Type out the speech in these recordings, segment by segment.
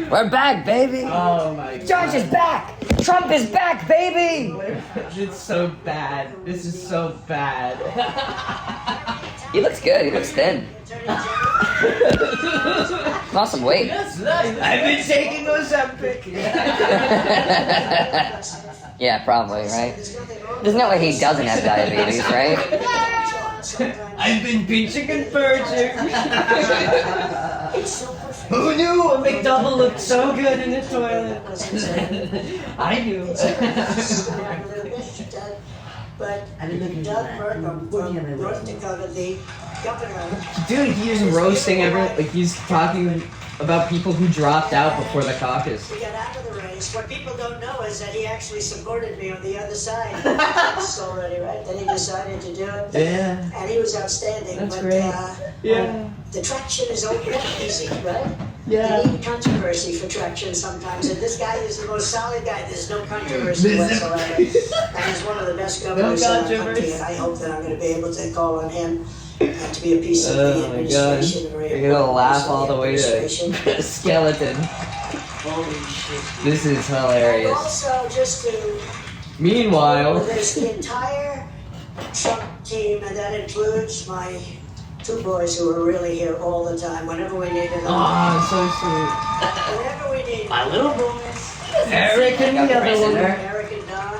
We're back, baby. Oh my god. George is back. Trump is back, baby. It's so bad. This is so bad. He looks good. He looks thin. Lost some weight. I've been taking Ozempic. Yeah, probably, right? There's no way he doesn't have diabetes, right? I've been pinching and purging. Who knew a McDouble looked so good in the toilet? I knew. But Doug Burgum from North Dakota, the governor. Dude, he's roasting he's talking about people who dropped out before the caucus. He got out of the race. What people don't know is that he actually supported me on the other side. It's already right. Then he decided to do it. Yeah. And he was outstanding. That's but, great. Yeah. The traction is always easy, right? Yeah. You need controversy for traction sometimes. And this guy is the most solid guy. There's no controversy whatsoever. And he's one of the best governors in the country. And I hope that I'm going to be able to call on him and to be a piece of the administration. You're gonna laugh all the way to skeleton. Holy shit. This is hilarious. And also, just to Meanwhile, there's the entire Trump team, and that includes my two boys who are really here all the time. Whenever we need them. so sweet. Whenever we need My them. little boys. Eric and the other one. Eric and Don.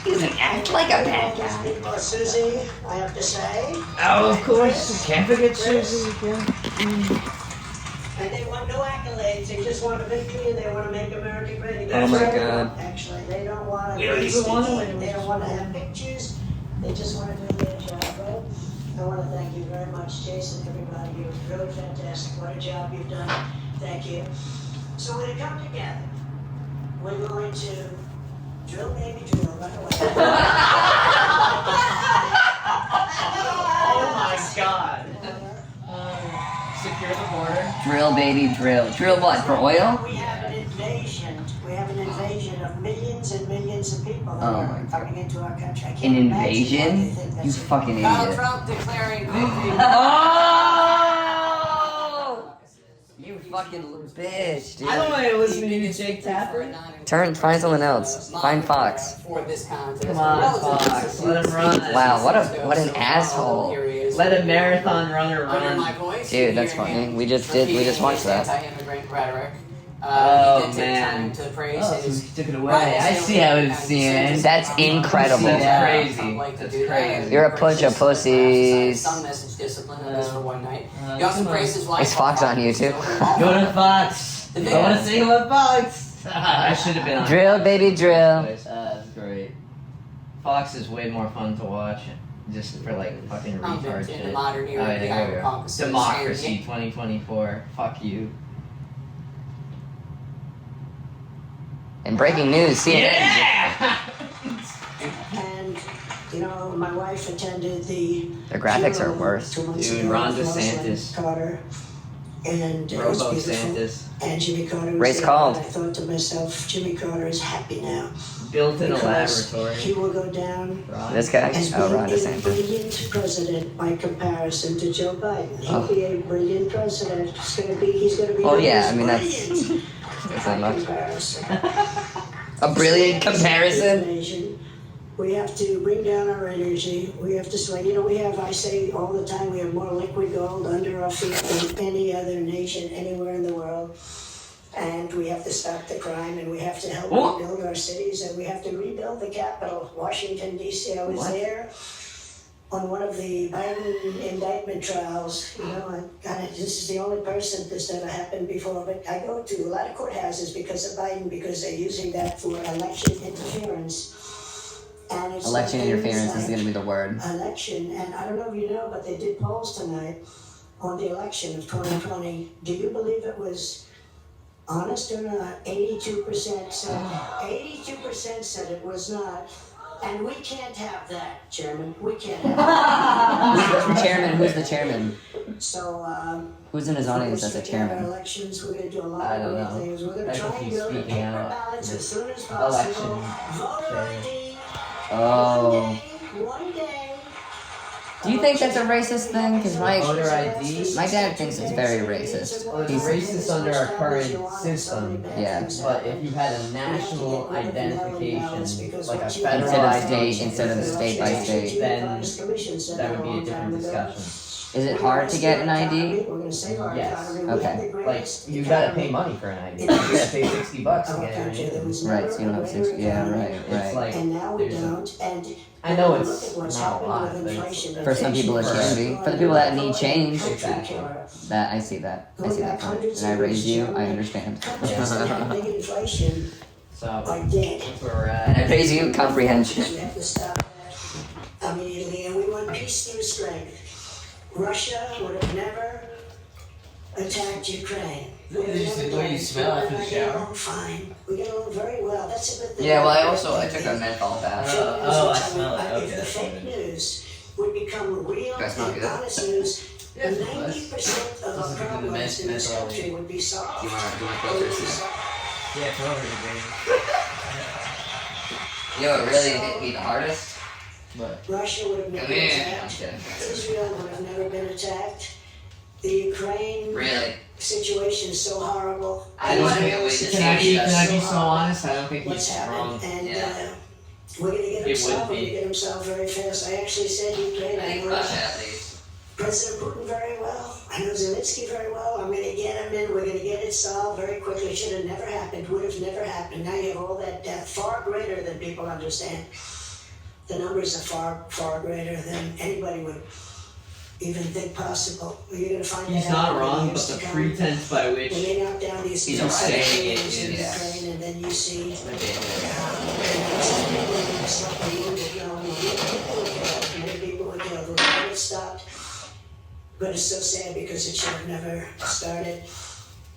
He doesn't act like a bad guy. Or Susie, I have to say. Oh, of course. Can't forget Susie. And they want no accolades. They just want a victory, and they want to make America great again. Oh my God. Actually, they don't want to. We don't even want to win. They don't want to have pictures. They just want to do their job, right? I want to thank you very much, Jason, everybody. You're really fantastic. What a job you've done. Thank you. So when it comes together, we're going to drill, baby, drill, right away. Oh my god. Secure the border. Drill, baby, drill. Drill what? For oil? We have an invasion. We have an invasion of millions and millions of people that Oh are my God. coming into our country. I can't An imagine why they invasion? think You that's fucking Donald idiot. Trump declaring victory. Oh! You fucking bitch, I don't dude. want to listen to you, Jake Tapper. Find someone else. Find Fox. For this contest. Come on, Fox. Let him run. Wow, what an asshole. Here he is. Let a marathon runner Under my run. voice, Dude, that's hear him funny. We just watched that. Anti-immigrant rhetoric. Oh, he did take man. time to praise Oh, so his he took it away. I see how it's seen. That's incredible. That's crazy. That's crazy. You're a bunch of pussies. Some message discipline of this for one night. He also come on. praised his wife. Is Fox on YouTube? Go to Fox. I want to sing about Fox. I should have been on. Drill, baby, drill. That's great. Fox is way more fun to watch, just for like fucking retard In shit. the modern era, Oh, yeah, the there we go. Caucasus, Democracy and- 2024. Fuck you. And breaking news, CNN. And, you know, my wife attended the The graphics are funeral worse. 2 months Dude, ago Ron of Rosalind DeSantis. Carter. And it was Robo beautiful. Santis. And Jimmy Carter was Race there, called. and I thought to myself, Jimmy Carter is happy now. Built in a because laboratory. he will go down This guy? as Oh, being Ron a DeSantis. brilliant president by comparison to Joe Biden. He'll Oh. be a brilliant president. He's going to be Oh, the yeah, most I mean, that's- brilliant That's by not much. comparison. A brilliant comparison. Nation. We have to bring down our energy. We have to swing. You know, I say all the time, we have more liquid gold under our feet than any other nation anywhere in the world. And we have to stop the crime, and we have to help What? rebuild our cities, and we have to rebuild the capital, Washington, D.C. I was What? there on one of the Biden indictment trials. You know, this is the only person this ever happened before, but I go to a lot of courthouses because of Biden, because they're using that for election interference. And it's Election like interference is going to be the word. election, and I don't know if you know, but they did polls tonight on the election of 2020. Do you believe it was honest or not? 82% said 82% said it was not, and we can't have that, Chairman. We can't have that. Who's the chairman? Who's the chairman? So Who's in his audience as a Our chairman? elections, we're going to do a lot I of don't great know. things. We're going I to try think and he's build speaking paper out ballots this as soon as election possible. Voter chair. ID. Oh. One day, Do you think that's a racist thing? Because Voter ID. my dad thinks it's very racist. Well, it's racist under our current system. Yeah. But if you had a national identification, like a federal Instead of ID, state, instead of state by state. then that would be a different discussion. Is it hard to get an ID? Yes. Okay. Like, you gotta pay money for an ID. You gotta pay $60 to get an ID. Right, so you don't have 60. Yeah, right, It's right. like, And now we there's a, don't, and I know look it's at what's not a happening lot, with but inflation. For some people it can be. For the people that need change, Exactly. that I see that. I see that point. And I raised you, I understand. Countries that have big inflation so, are dead. that's where we're And I at. raise you comprehension. We have to stop that immediately, and we want peace through strength. Russia would have never attacked Ukraine. Is this the way you smell after the shower? Fine. We get along very well. That's a good thing. Yeah, well, I took a menthol bath. Oh, I smell it. If Okay, the that's fake what news would become real That's not and good. honest news, Yeah, it's 90% of our Doesn't do the problems in this menthol. country would be solved. Do you want Would closer be to solved. Yeah, it's over here, baby. You know what really hit me the hardest? But, Russia would have Come never here. I'm attacked. kidding. Israel would have never been attacked. The Ukraine Really? situation is so horrible. I don't wanna be a witness. can I be so honest? I don't think What's he's happened, wrong. and Yeah. we're going to get him It would solved. We're going be. to get him solved very fast. I actually said Ukraine. I I think know Russia at least. President Putin very well. I know Zelensky very well. I'm going to get him in. We're going to get it solved very quickly. It should have never happened. Would have never happened. Now you have all that death, far greater than people understand. The numbers are far, far greater than anybody would even think possible. You're going to find He's that out not in wrong, years but to the come. pretense by When which they knock down these He's missiles alright. in Yeah. Ukraine, and then you see many people were killed. We'll get it stopped. But it's so sad because it should have never started.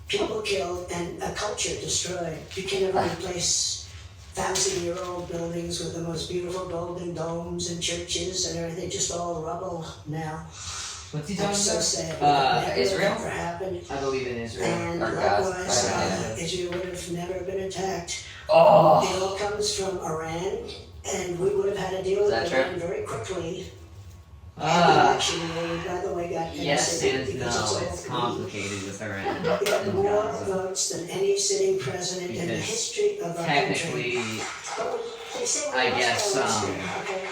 People killed and a culture destroyed. You can never replace 1,000-year-old buildings with the most beautiful golden domes and churches and everything, just all rubble now. what's he That's talking so about? sad. Never, Israel? Never happened. I believe in Israel. And Or Gaza. likewise, Yeah. Israel would have never been attacked. Oh! It all comes from Iran, and we would have had to deal with Is that Iran very quickly. Actually, we, by the way, got Yes innocent and because no, all it's complicated with Iran. We got and more Gaza. votes than any sitting president in the Because history of our country. Technically, But they say we I lost guess, our history, okay?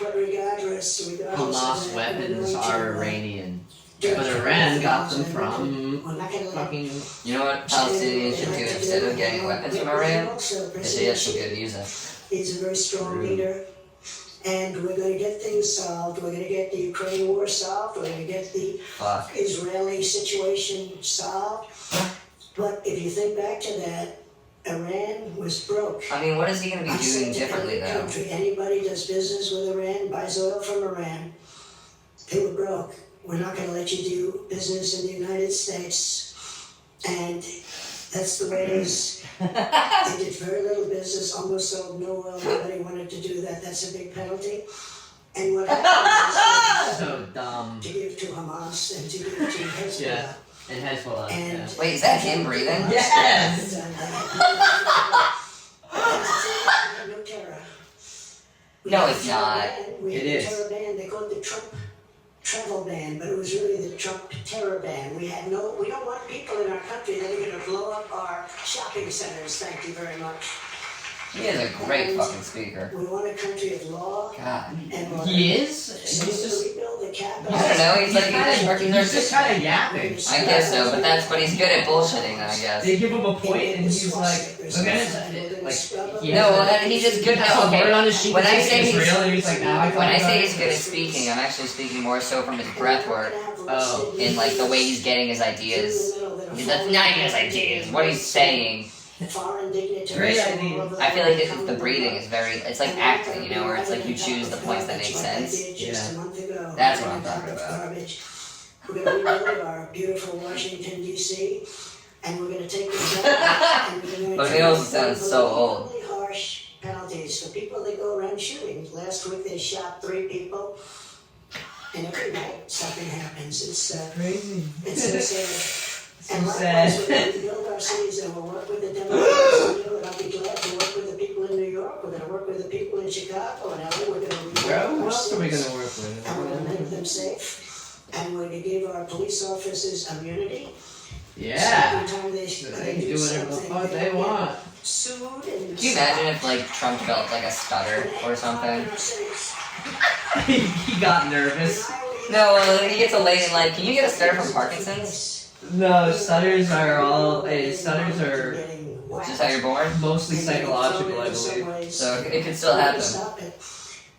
But regardless of Hamas that, we're weapons going to, are Iranian. do But it. Iran got them from We're not gonna let fucking... You know what Palestinians should do instead of getting weapons from Iran? Is they actually good music. He's a very strong leader, and we're going to get things solved. We're going to get the Ukraine war solved. We're going to get the Fuck. Israeli situation solved. But if you think back to that, Iran was broke. I mean, what is he gonna be I doing said to differently any though? country, anybody does business with Iran, buys oil from Iran, they were broke. We're not going to let you do business in the United States. And that's the way it is. They did very little business, almost sold no oil. Nobody wanted to do that. That's a big penalty. And what happened So dumb. was to give to Hamas and to give to Hezbollah. Yeah. And Hezbollah, And yeah. Wait, is that him breathing? Yes! No terror. No, it's not. We It had is. a terror ban. They called it the Trump travel ban, but it was really the Trump terror ban. We don't want people in our country that are going to blow up our shopping centers. Thank you very much. He is a great fucking speaker. We want a country of law God. and order. He is? So He's just... rebuild the capital. I don't know, he's like, He's just kind of yapping. I guess so, but he's good at bullshitting, I guess. They give him a point and he's like, look at it, like, he No, has well, a- he's just good has at, a word okay, on his sheet when that I says say he's, Israel, and he's like, now I when I fucking say got he's it. good at speaking, I'm actually speaking more so from his breath work, Oh. in like the way he's getting his ideas. That's not even his ideas, what he's saying. Foreign dignitaries Great all idea. over I feel like come the to breathing work. is very, it's like acting, you know, where it's like you choose the points that make sense. Yeah. That's what I'm talking about. Garbage. We're going to rebuild our beautiful Washington, D.C., and we're going to take this back, and we're going But to he also sounds so old. really harsh penalties for people that go around shooting. Last week they shot 3 people, and every night something happens. It's Crazy. it's so sad. And sad. likewise, we're going to build our cities and we'll work with the Democrats. And I'll be glad to work with the people in New York. We're going to work with the people in Chicago and LA. We're going to Who else are we gonna work with? and we're going to make them safe. And we're going to give our police officers immunity. Yeah. So every time They can do whatever the something, fuck they they don't want. get sued and Can you imagine if like Trump developed like a stutter or something? He got nervous. No, he gets a lady like, can you get a stutter from Parkinson's? No, stutters are all. Stutters are Just how you're born? mostly psychological, I believe. So it could still happen.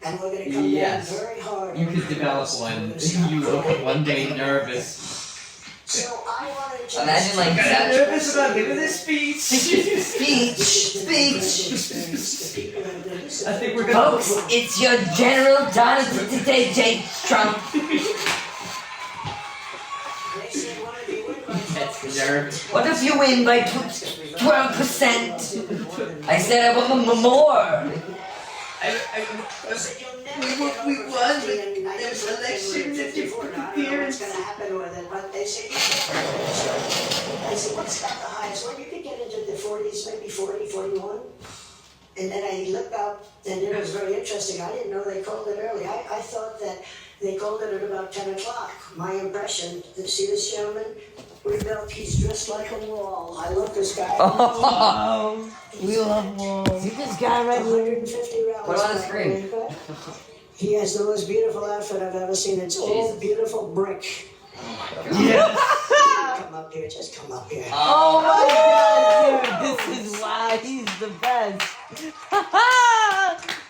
And we're gonna come Yes. down very hard. You could develop one if you woke up one day nervous. So I wanted to Imagine like I'm that. nervous about giving this speech. Speech. I think we're gonna. Folks, it's your General Donald J. Trump. That's the nerve. What if you win by 12%? I said I want more. We won, but there was elections and different appearance. What's gonna happen with it? But they said, I said, what's got the highest? Well, you could get into the 40s, maybe 40, 41. And then I looked up, and it was very interesting. I didn't know they called it early. I thought that they called it at about 10 o'clock. My impression, see this gentleman? He's dressed like a wall. I love this guy. Oh, we love walls. See this guy right here? 150 rallies. Put it on the screen. He has the most beautiful outfit I've ever seen. It's all beautiful brick. Yes. Come up here, just come up here. Oh my god, dude, this is why he's the best.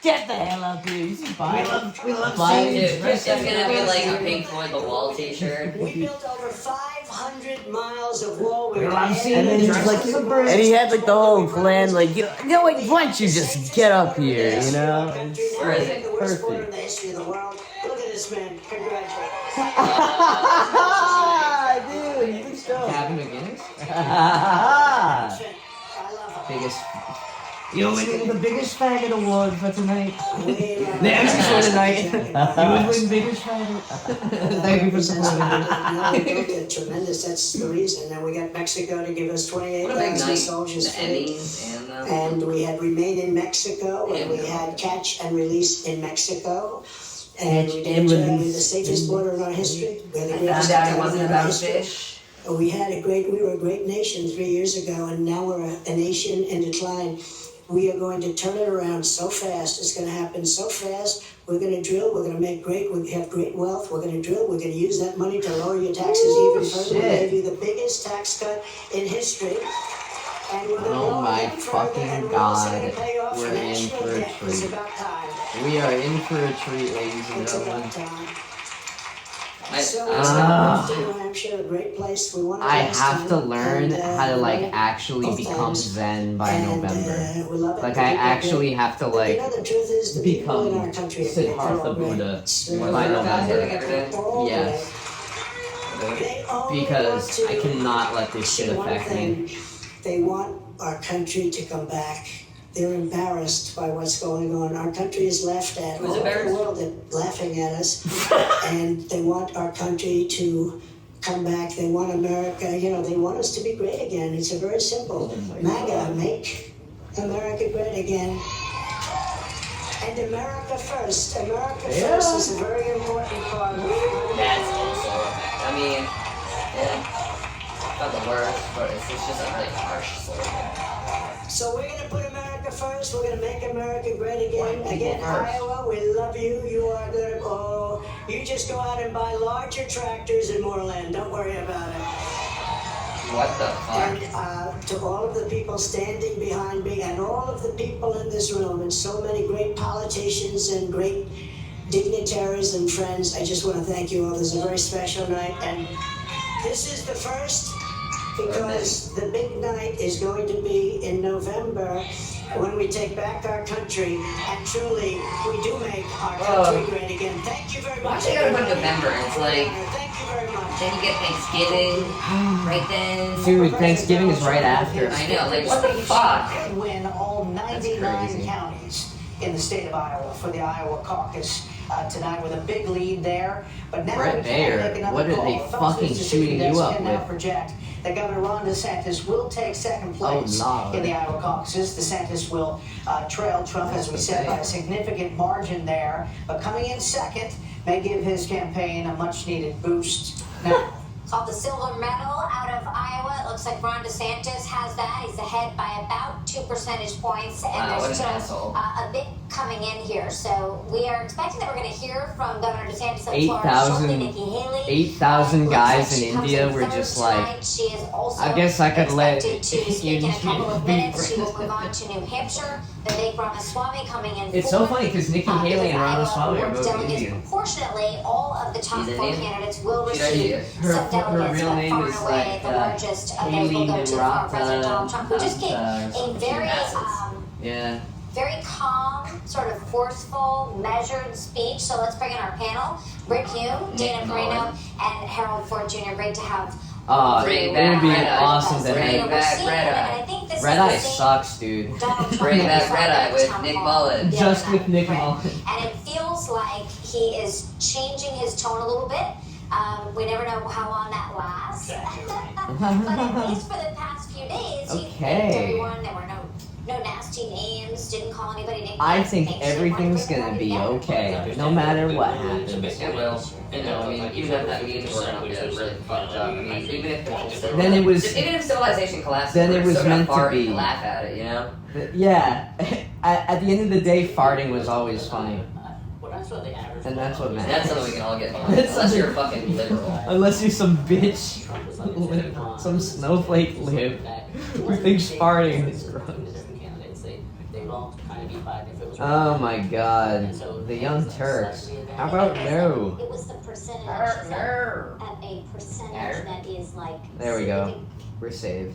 Get the hell up here. You see Biden? We love Biden. Dude, it's gonna be like a Pink Floyd The Wall t-shirt. We built over 500 miles of wall. We love seeing And then the he's like, dresses of birds. and he had like the whole plan, like, you know, like, why don't you just get up here, you know? It's Where is it? The worst border in perfect. the history of the world. Look at this man. Congratulations. Dude, you can show. Gavin McGinnis? I love him. Biggest. You're winning the biggest faggot award for tonight. We The MC show tonight. You love would win biggest faggot. Thank you for supporting me. They're tremendous. That's the reason. And we got Mexico to give us What a big 28,000 night. The soldiers free. Emmys and And we had Remain in Mexico, and we had Catch and Release in Mexico. And we did the safest border in our history. We had the I greatest found out it economy wasn't in our about history. fish. We were a great nation 3 years ago, and now we're a nation in decline. We are going to turn it around so fast. It's going to happen so fast. We're going to drill. We're going to make we have great wealth. We're going to drill. We're going to use that money to lower your taxes even further. We'll shit. give you the biggest tax cut in history. And we're going to Oh lower my them further, fucking and we're also God. going to pay off We're in national for a debt. It's treat. about time. We are in for a treat, ladies and It's gentlemen. about time. I- So it's New Hampshire, a great place. We want to I last have to time, learn and, how to like love it actually both become times. zen by And, November. we love it. Like I actually have to You like know, the truth is, the people in our become country are Siddhartha all great. Buddha It's, You wanna by learn about November. it every day? all Yes, great. They only because want to I cannot let this see shit one affect me. thing. They want our country to come back. They're embarrassed by what's going on. Our country is laughed at. Who's All over the embarrassed? world they're laughing at us. And they want our country to come back. They want America, they want us to be great again. It's a very simple. MAGA, make America great again. And America first. America first is a very important part. That's also, I mean, yeah, not the worst, but it's just a really harsh slogan. So we're going to put America first. We're going to make America great again. Again, Iowa, we love you. You are good. Oh, you just go out and buy larger tractors and more land. Don't worry about it. What the fuck? And to all of the people standing behind me and all of the people in this room and so many great politicians and great dignitaries and friends, I just want to thank you all. This is a very special night. And this is the first, because the big night is going to be in November when we take back our country, and truly we do make our country great again. Thank you very much. Why you gotta put November? It's like, Thank you very much. then you get Thanksgiving, right then. Dude, Thanksgiving is right after. I know, like, what the fuck? Could win all 99 crazy. counties in the state of Iowa for the Iowa caucus. tonight with a big lead there. But now Brett we can't Baer, make another what are call. they Fox fucking News shooting you Desk up can now with? project that Governor Ron DeSantis will take second place Lord. in the Iowa caucuses. DeSantis will trail Trump, as we said, by a significant margin there. But coming in second may give his campaign a much-needed boost. Now, Called the silver medal out of Iowa. It looks like Ron DeSantis has that. He's ahead by about 2 percentage points, and Wow, what there's an still asshole. a bit coming in here. So we are expecting that we're going to hear from Governor DeSantis of 8,000 Florida shortly. Nikki Haley. 8,000 Looks guys like she in comes India were third just tonight. like, She is also I guess I could let expected to speak in a couple of you minutes. She will move on to New Hampshire. Vivek Ramaswamy coming in It's so fourth. funny because Nikki Haley and Iowa Ramaswamy are awards both delegates Indian. Proportionately, all of the top She's 4 Indian? candidates will She's receive Indian. some Her delegates, real but name far and is away like the largest of those Haley will go to former President Naraka, Donald Trump, who just gave a very, Yeah. very calm, sort of forceful, measured speech. So let's bring in our panel: Britt Hume, Dana Nick Perino, Mullen. and Harold Ford Jr. Great to have. Bring you. back it would be Red Eye. awesome to Bring have. back We're Red seeing, Eye. and I think this Red is Eye the same sucks, dude. Donald Trump Bring that we back saw Red at Eye the with town Nick hall Mullen. the Just other with night, Nick right? Mullen. And it feels like he is changing his tone a little bit. We never know how long that lasts. But at least for the past few days, he Okay. thanked everyone. There were no nasty names. Didn't call anybody names. I think Thanks everyone everything's for the gonna party be together. okay, no matter what happens. It will. You know, I mean, even if that means we're gonna get a really fucked up. I mean, even if Then it was- even if civilization collapses, then it we're was still gonna meant to fart be. and laugh at it. You know. Yeah, at the end of the day, farting was always funny. And that's what matters. That's something we can all get behind. That's Unless something- you're a fucking liberal. Unless you're some bitch, some snowflake lib who thinks farting is gross. Oh my god, the Young Turks. How about no? It was the percentage. No. At a percentage that is like. There we go. We're saved.